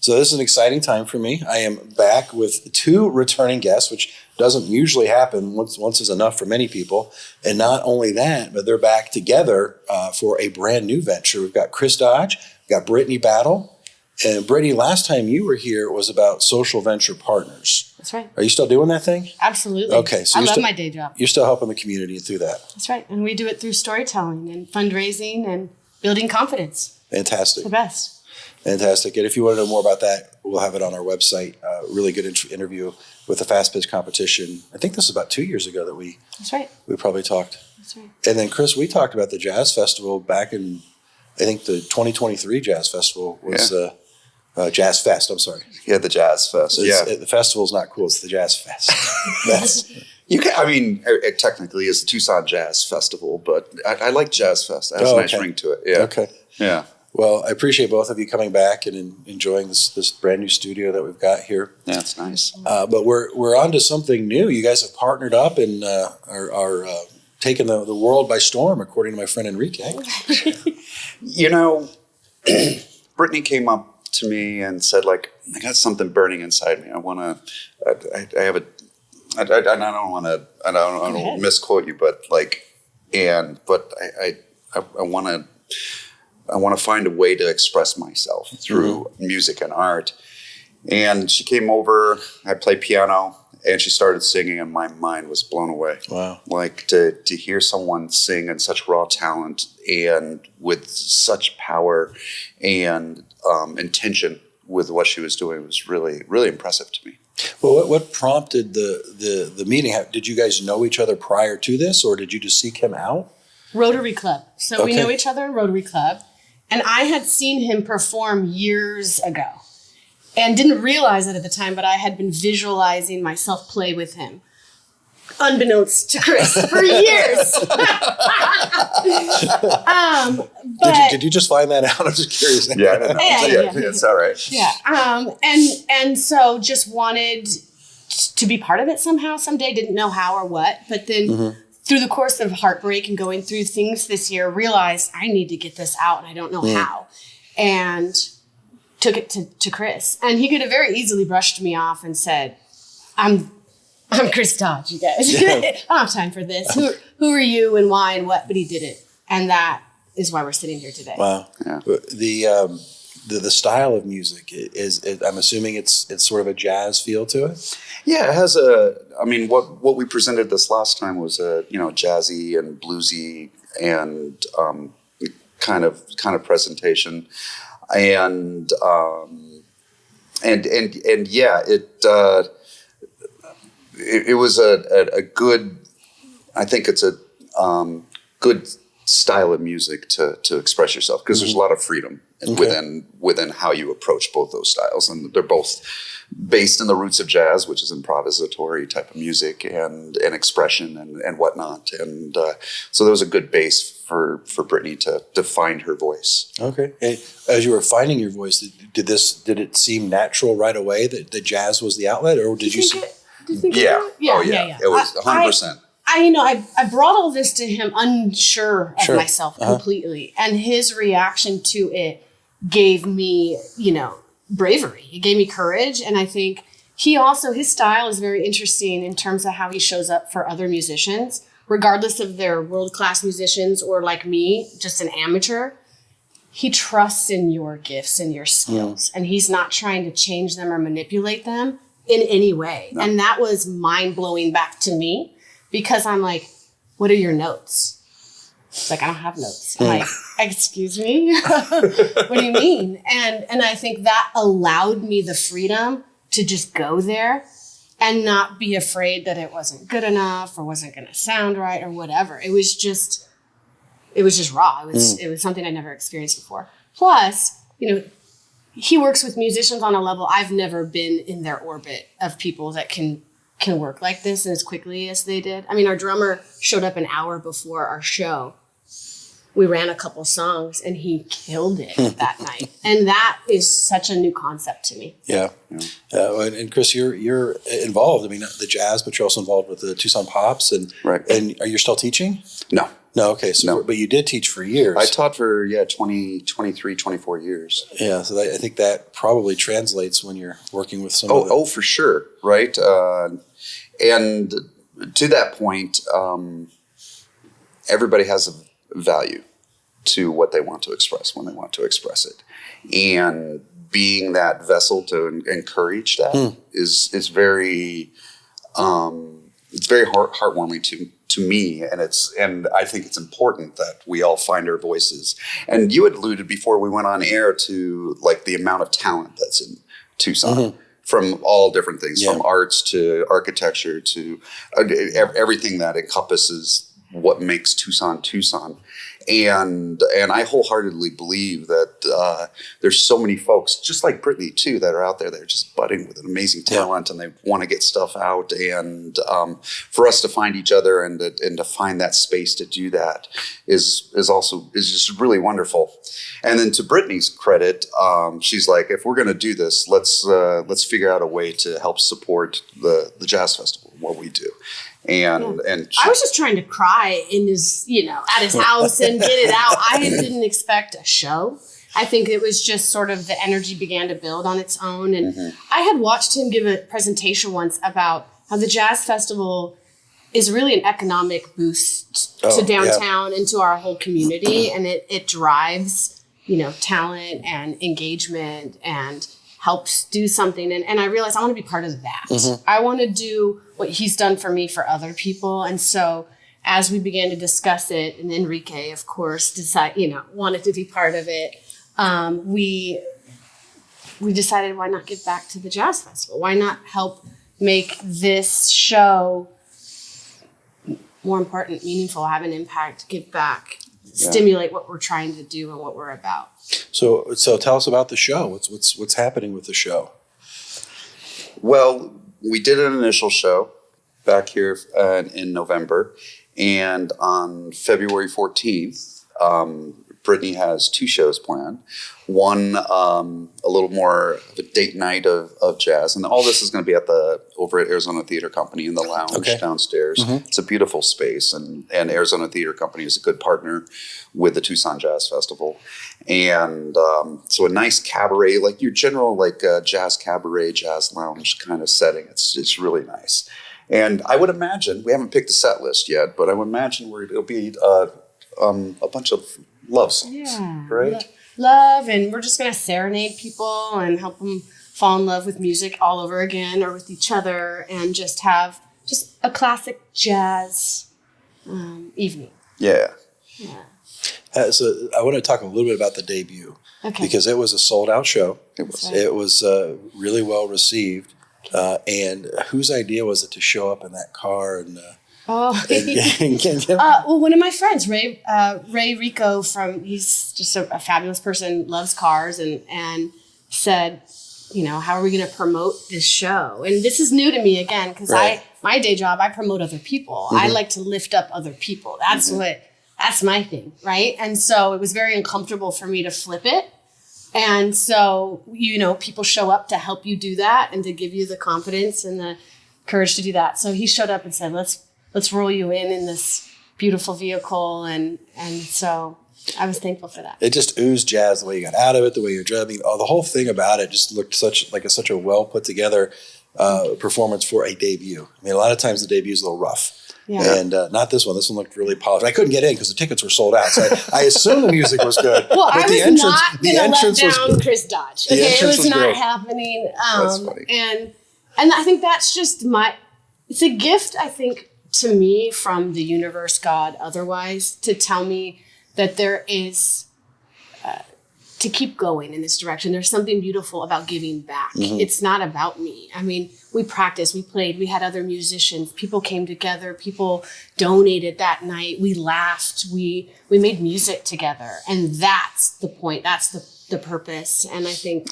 So this is an exciting time for me. I am back with 2 returning guests, which doesn't usually happen. Once is enough for many people. And not only that, but they're back together for a brand new venture. We've got Khris Dodge, we've got Brittany Battle. And Brittany, last time you were here was about social venture partners. That's right. Are you still doing that thing? Absolutely. Okay. So I love my day job. You're still helping the community through that. That's right. And we do it through storytelling and fundraising and building confidence. Fantastic. It's the best. Fantastic. And if you want to know more about that, we'll have it on our website. Really good interview with the Fast Pitch competition. I think this was about 2 years ago that we probably talked. That's right. And then, Khris, we talked about the Jazz Festival back in, I think the 2023 Jazz Festival was Jazz Fest. I'm sorry. Yeah, the Jazz Fest. The festival's not cool. It's the Jazz Fest. It technically is the Tucson Jazz Festival, but I like Jazz Fest. It has a nice ring to it. Yeah. Okay. Yeah. Well, I appreciate both of you coming back and enjoying this brand new studio that we've got here. Yeah, it's nice. But we're on to something new. You guys have partnered up and are taking the world by storm, according to my friend Enrique. Brittany came up to me and said, like, I got something burning inside me. I want to. I don't want to misquote you, but I want to find a way to express myself through music and art. And she came over, I played piano, and she started singing, and my mind was blown away. Wow. Like to hear someone sing in such raw talent and with such power and intention with what she was doing was really, really impressive to me. Well, what prompted the meeting? Did you guys know each other prior to this, or did you just seek him out? Rotary Club. So we know each other in Rotary Club. And I had seen him perform years ago and didn't realize it at the time, but I had been visualizing myself play with him, unbeknownst to Khris, for years. Did you just find that out? I'm just curious. Yeah, I don't know. Yeah, it's all right. Yeah. And so just wanted to be part of it somehow, someday. Didn't know how or what, but then through the course of heartbreak and going through things this year, realized I need to get this out and I don't know how. And took it to Khris. And he could have very easily brushed me off and said, I'm Khris Dodge, you guys. I don't have time for this. Who are you and why and what? But he did it. And that is why we're sitting here today. Wow. Yeah. The style of music is I'm assuming it's sort of a jazz feel to it. Yeah, it has what we presented this last time was jazzy and bluesy and kind of presentation, and it was a good. I think it's a good style of music to express yourself because there's a lot of freedom within how you approach both those styles, and they're both based in the roots of jazz, which is improvisatory type of music and expression and whatnot. And so there was a good base for Brittany to find her voice. Okay. And as you were finding your voice, did it seem natural right away that the jazz was the outlet, or did you see? Yeah. It was 100%. I brought all this to him unsure of myself completely. And his reaction to it gave me, bravery. It gave me courage. And I think his style is very interesting in terms of how he shows up for other musicians, regardless if they're world-class musicians or like me, just an amateur. He trusts in your gifts and your skills. And he's not trying to change them or manipulate them in any way. No. And that was mind-blowing back to me. Because I'm like, what are your notes? It's like, I don't have notes. I'm like, excuse me? What do you mean? And I think that allowed me the freedom to just go there and not be afraid that it wasn't good enough or wasn't going to sound right or whatever. It was just raw. It was something I never experienced before. Plus, he works with musicians on a level I've never been in their orbit of people that can work like this and as quickly as they did. I mean, our drummer showed up an hour before our show we ran a couple songs and he killed it that night. And that is such a new concept to me. Yeah. And Khris, you're involved. I mean, the jazz, but you're also involved with the Tucson Pops. And are you still teaching? No. No, okay. So, but you did teach for years. I taught for 24 years. Yeah, so I think that probably translates when you're working with some. Oh, for sure, right? And to that point, everybody has a value to what they want to express when they want to express it, and being that vessel to encourage that is very it's very heartwarming to me, and I think it's important that we all find our voices. And you had alluded before we went on air to like the amount of talent that's in Tucson from all different things, from arts to architecture to everything that encompasses what makes Tucson Tucson. And I wholeheartedly believe that there's so many folks, just like Brittany too, that are out there that are just budding with an amazing talent, and they want to get stuff out. And for us to find each other and to find that space to do that is just really wonderful. And then to Brittany's credit, she's like, if we're going to do this, let's figure out a way to help support the Jazz Festival, what we do. And I was just trying to cry in his, at his house and get it out. I didn't expect a show. I think it was just sort of the energy began to build on its own. And I had watched him give a presentation once about how the Jazz Festival is really an economic boost to downtown and to our whole community. And it drives, talent and engagement and helps do something. And I realized I want to be part of that. I want to do what he's done for me for other people. And so as we began to discuss it, and Enrique, of course, wanted to be part of it, we decided, why not give back to the Jazz Festival? Why not help make this show more important, meaningful, have an impact, give back, stimulate what we're trying to do and what we're about. So tell us about the show. What's happening with the show? Well, we did an initial show back here in November, and on February 14th, Brittany has 2 shows planned. One, a little more of a date night of jazz, and all this is going to be over at Arizona Theater Company in the lounge downstairs. It's a beautiful space, and Arizona Theater Company is a good partner with the Tucson Jazz Festival. And so a nice cabaret, like your general jazz cabaret, jazz lounge kind of setting. It's really nice. And I would imagine, we haven't picked the set list yet, but I would imagine it'll be a bunch of love songs, right? Love, and we're just going to serenade people and help them fall in love with music all over again or with each other, and just have just a classic jazz evening. Yeah. So I want to talk a little bit about the debut, because it was a sold-out show. It was really well received. And whose idea was it to show up in that car and well, one of my friends, Ray Rico, he's just a fabulous person, loves cars, and said, how are we going to promote this show? And this is new to me again, because my day job, I promote other people. I like to lift up other people. That's my thing, right? And so it was very uncomfortable for me to flip it. And so, people show up to help you do that and to give you the confidence and the courage to do that. So he showed up and said, let's roll you in this beautiful vehicle. And so I was thankful for that. It just oozed jazz, the way you got out of it, the way you're driving. The whole thing about it just looked such a well put together performance for a debut. I mean, a lot of times the debut is a little rough. Yeah. And not this one. This one looked really polished. I couldn't get in because the tickets were sold out. So I assumed the music was good. Well, but I was not going to let down Khris Dodge. Okay, it was not happening. That's funny. And I think that's just it's a gift, I think, to me from the universe, God, otherwise, to tell me that there is, to keep going in this direction. There's something beautiful about giving back. It's not about me. I mean, we practiced, we played, we had other musicians, people came together, people donated that night, we laughed, we made music together. And that's the point, that's the purpose. And I think...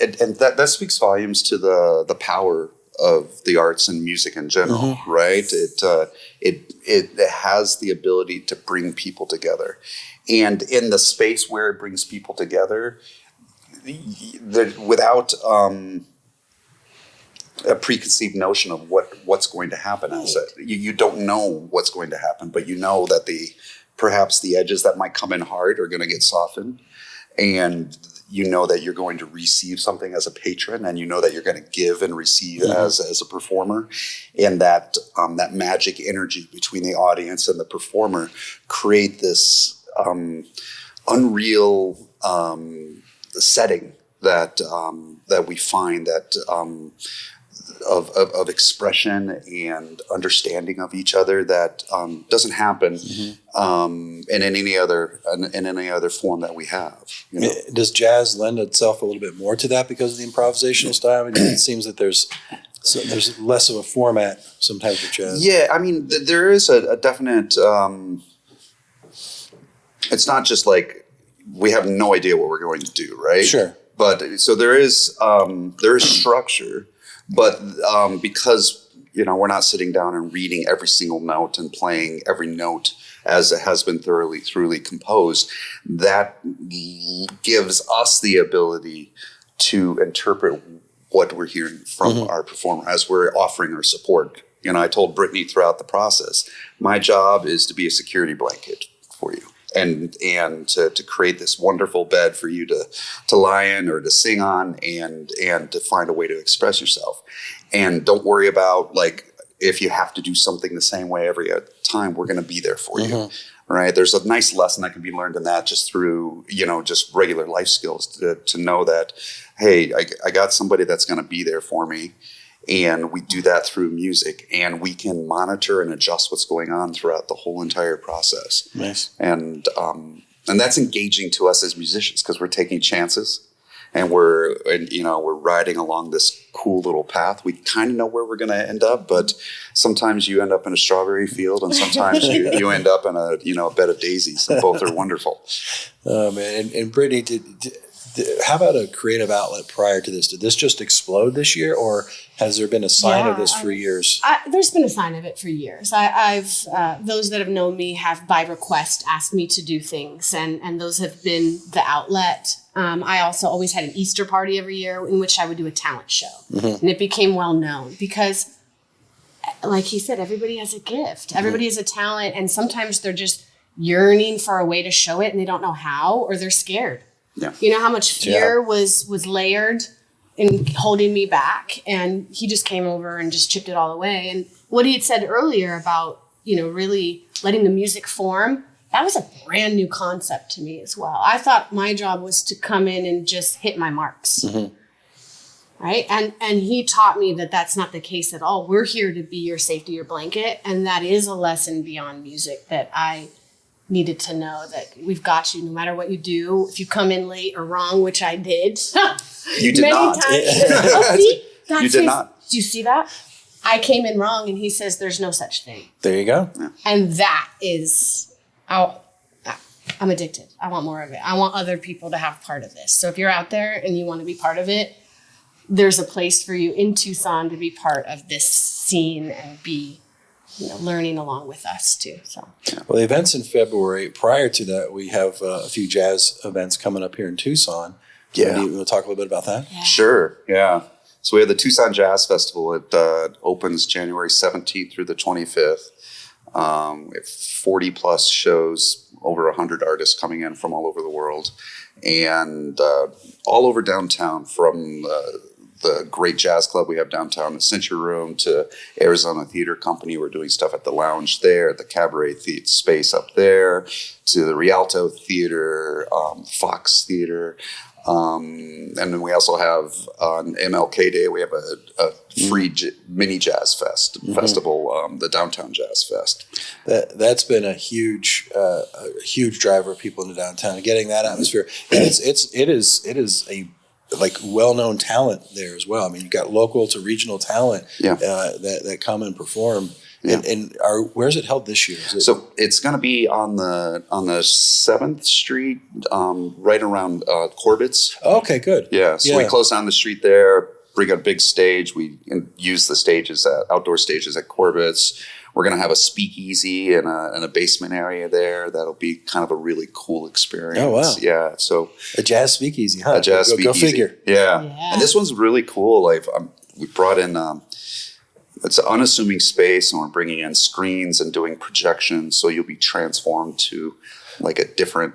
And that speaks volumes to the power of the arts and music in general, right? It has the ability to bring people together. And in the space where it brings people together, without a preconceived notion of what's going to happen as it. You don't know what's going to happen, but you know that perhaps the edges that might come in hard are going to get softened, and you know that you're going to receive something as a patron, and you know that you're going to give and receive as a performer, and that that magic energy between the audience and the performer create this unreal setting that we find that of expression and understanding of each other that doesn't happen in any other form that we have. You know? Does jazz lend itself a little bit more to that because of the improvisational style? I mean, it seems that there's less of a format sometimes with jazz. Yeah, I mean, there is a definite. It's not just like we have no idea what we're going to do, right? Sure. But so there is structure, but because we're not sitting down and reading every single note and playing every note as it has been thoroughly composed, that gives us the ability to interpret what we're hearing from our performer as we're offering our support. I told Brittany throughout the process, my job is to be a security blanket for you. And to create this wonderful bed for you to lie in or to sing on and to find a way to express yourself. And don't worry about if you have to do something the same way every time, we're going to be there for you. Right? There's a nice lesson that can be learned in that just through, just regular life skills to know that, hey, I got somebody that's going to be there for me. And we do that through music, and we can monitor and adjust what's going on throughout the whole entire process. Nice. And that's engaging to us as musicians because we're taking chances, and we're riding along this cool little path. We kind of know where we're going to end up, but sometimes you end up in a strawberry field, and sometimes you end up in a bed of daisies, and both are wonderful. Oh man! And Brittany, how about a creative outlet prior to this? Did this just explode this year, or has there been a sign of this for years? There's been a sign of it for years. I've those that have known me have by request asked me to do things, and those have been the outlet. I also always had an Easter party every year in which I would do a talent show, and it became well known because, like he said, everybody has a gift, everybody has a talent, and sometimes they're just yearning for a way to show it, and they don't know how, or they're scared. Yeah. You know how much fear was layered in holding me back, and he just came over and just chipped it all away. And what he had said earlier about, really letting the music form, that was a brand new concept to me as well. I thought my job was to come in and just hit my marks. Right. And he taught me that that's not the case at all. We're here to be your safety, your blanket. And that is a lesson beyond music that I needed to know, that we've got you no matter what you do. If you come in late or wrong, which I did. You did not. You did not. Do you see that? I came in wrong, and he says there's no such thing. There you go. Yeah. And that is, I'm addicted. I want more of it. I want other people to have part of this. So if you're out there and you want to be part of it, there's a place for you in Tucson to be part of this scene and be learning along with us too. So, well, the events in February. Prior to that, we have a few jazz events coming up here in Tucson. Yeah, you want to talk a little bit about that? Yeah. Sure. Yeah. So we have the Tucson Jazz Festival. It opens January 17th through the 25th. We have 40 plus shows, over 100 artists coming in from all over the world, and all over downtown, from the great jazz club we have downtown, the Century Room, to Arizona Theater Company. We're doing stuff at the lounge there, at the Cabaret space up there, to the Rialto Theater, Fox Theater. And then we also have on MLK Day, we have a free mini jazz festival, the Downtown Jazz Fest. That's been a huge driver of people into downtown, and getting that atmosphere. And it is a well-known talent there as well. I mean, you've got local to regional talent that come and perform. Yeah. And where's it held this year? So it's going to be on the 7th Street, right around Corbett's. Okay, good. Yeah, so we closed down the street there bring a big stage. We use the stages, outdoor stages at Corbett's. We're going to have a speakeasy and a basement area there. That'll be kind of a really cool experience. Oh, wow. Yeah. So a jazz speakeasy, huh? A jazz speakeasy. Go figure. Yeah. And this one's really cool. Like we brought in, it's an unassuming space, and we're bringing in screens and doing projections. So you'll be transformed to like a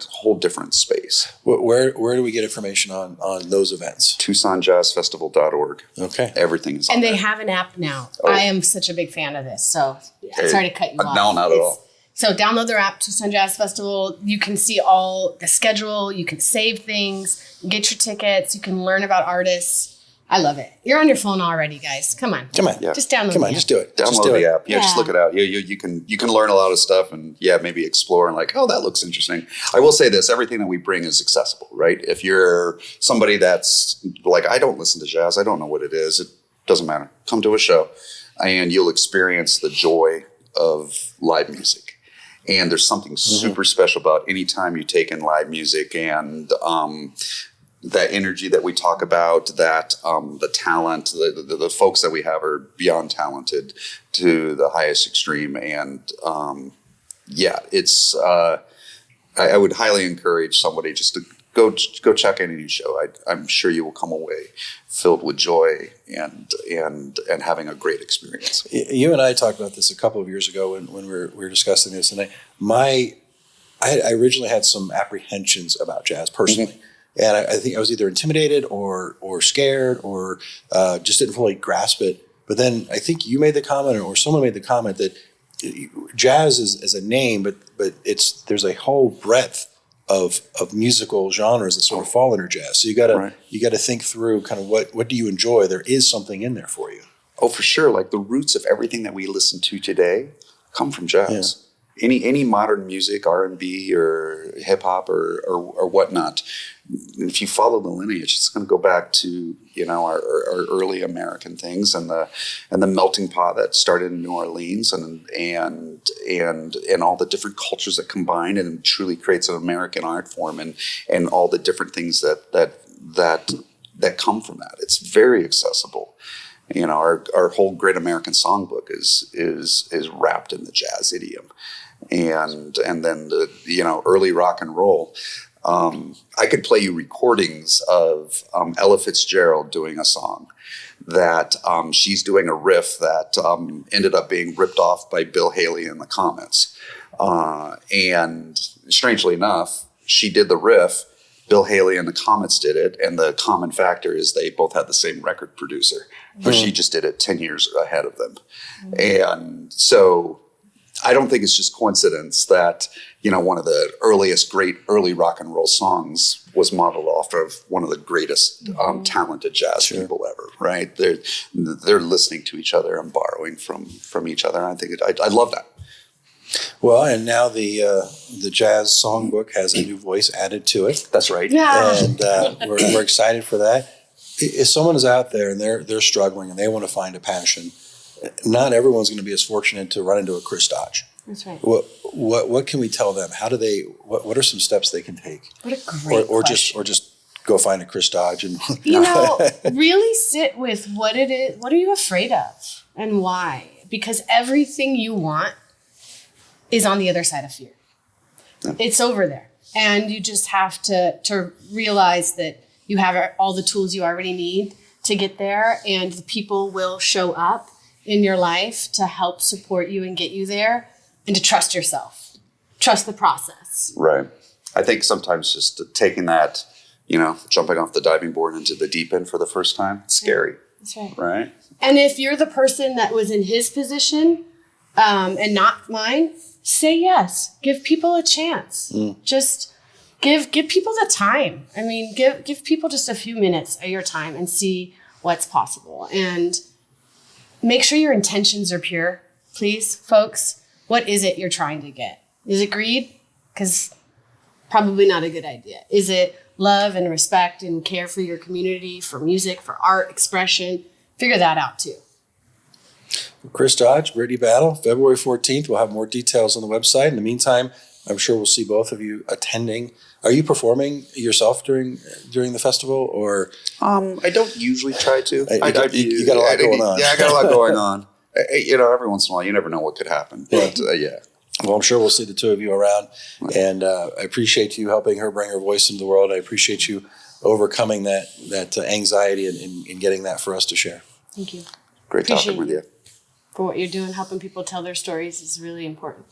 whole different space. Where do we get information on those events? TucsonJazzFestival.org. Okay. Everything is on And they there. have an app now. Oh. I am such a big fan of this. So sorry to cut you off. No, not at all. So download their app, Tucson Jazz Festival. You can see all the schedule. You can save things, get your tickets. You can learn about artists. I love it. You're on your phone already, guys. Come on. Yeah. Just download Come on, the app. just do it. Download the app. Yeah, just Yeah. look it out. You can learn a lot of stuff, and maybe explore and like, oh, that looks interesting. I will say this: everything that we bring is accessible, right? If you're somebody that's like, I don't listen to jazz, I don't know what it is. It doesn't matter. Come to a show, and you'll experience the joy of live music. And there's something super special about any time you take in live music and that energy that we talk about, that the talent, the folks that we have are beyond talented to the highest extreme. And it's I would highly encourage somebody just to go check any show. I'm sure you will come away filled with joy and having a great experience. You and I talked about this a couple of years ago when we were discussing this, and I originally had some apprehensions about jazz personally. And I think I was either intimidated or scared or just didn't fully grasp it. But then I think you made the comment, or someone made the comment, that jazz is a name, but there's a whole breadth of musical genres that sort of fall under jazz. So you gotta think through kind of what do you enjoy. There is something in there for you. Oh, for sure. Like the roots of everything that we listen to today come from jazz. Yeah. Any modern music, R&B or hip hop or whatnot, if you follow the lineage, it's going to go back to our early American things and the melting pot that started in New Orleans and all the different cultures that combine and truly creates an American art form and all the different things that come from that. It's very accessible. Our whole Great American Songbook is wrapped in the jazz idiom. And then the early rock and roll. I could play you recordings of Ella Fitzgerald doing a song that she's doing a riff that ended up being ripped off by Bill Haley in the Comets. And strangely enough, she did the riff. Bill Haley and the Comets did it, and the common factor is they both had the same record producer, but she just did it 10 years ahead of them. And so I don't think it's just coincidence that, one of the earliest great early rock and roll songs was modeled off of one of the greatest talented jazz people ever, right? They're listening to each other and borrowing from each other. And I think I love that. Well, and now the jazz songbook has a new voice added to it. That's right. Yeah. And we're excited for that. If someone is out there and they're struggling and they want to find a passion, not everyone's going to be as fortunate to run into a Khris Dodge. That's right. What can we tell them? How do they? What are some steps they can take? What a great question. Or just go find a Khris Dodge and really sit with what it is. What are you afraid of and why? Because everything you want is on the other side of fear. Yeah. It's over there, and you just have to realize that you have all the tools you already need to get there, and the people will show up in your life to help support you and get you there, and to trust yourself, trust the process. Right. I think sometimes just taking that, jumping off the diving board into the deep end for the first time, it's scary. That's right. Right. And if you're the person that was in his position and not mine, say yes. Give people a chance. Just give people the time. I mean, give people just a few minutes of your time and see what's possible. And make sure your intentions are pure, please, folks. What is it you're trying to get? Is it greed? Because probably not a good idea. Is it love and respect and care for your community, for music, for art, expression? Figure that out too. Khris Dodge, Brittany Battle, February 14th. We'll have more details on the website. In the meantime, I'm sure we'll see both of you attending Are you performing yourself during the festival, or? I don't usually try to. You got a lot going on. Yeah, I got a lot going on. Every once in a while, you never know what could happen. But Well, I'm sure we'll see the two of you around, and I appreciate you helping her bring her voice into the world. I appreciate you overcoming that anxiety and getting that for us to share. Thank you. Great talking with you. For what you're doing, helping people tell their stories is really important.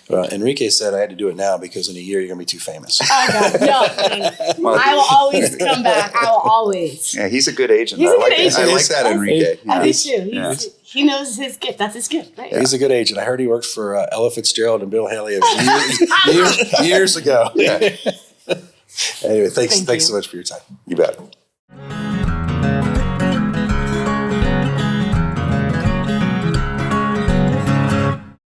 Enrique said I had to do it now because in a year you're going to be too famous. Oh, God. No. I will always come back. I will always. Yeah, he's a good agent. He's a good agent. I like that, Enrique. I do too. He knows his gift. That's his gift, right? He's a good agent. I heard he worked for Ella Fitzgerald and Bill Haley years ago. Yeah. Anyway, thanks so much for your time. You bet.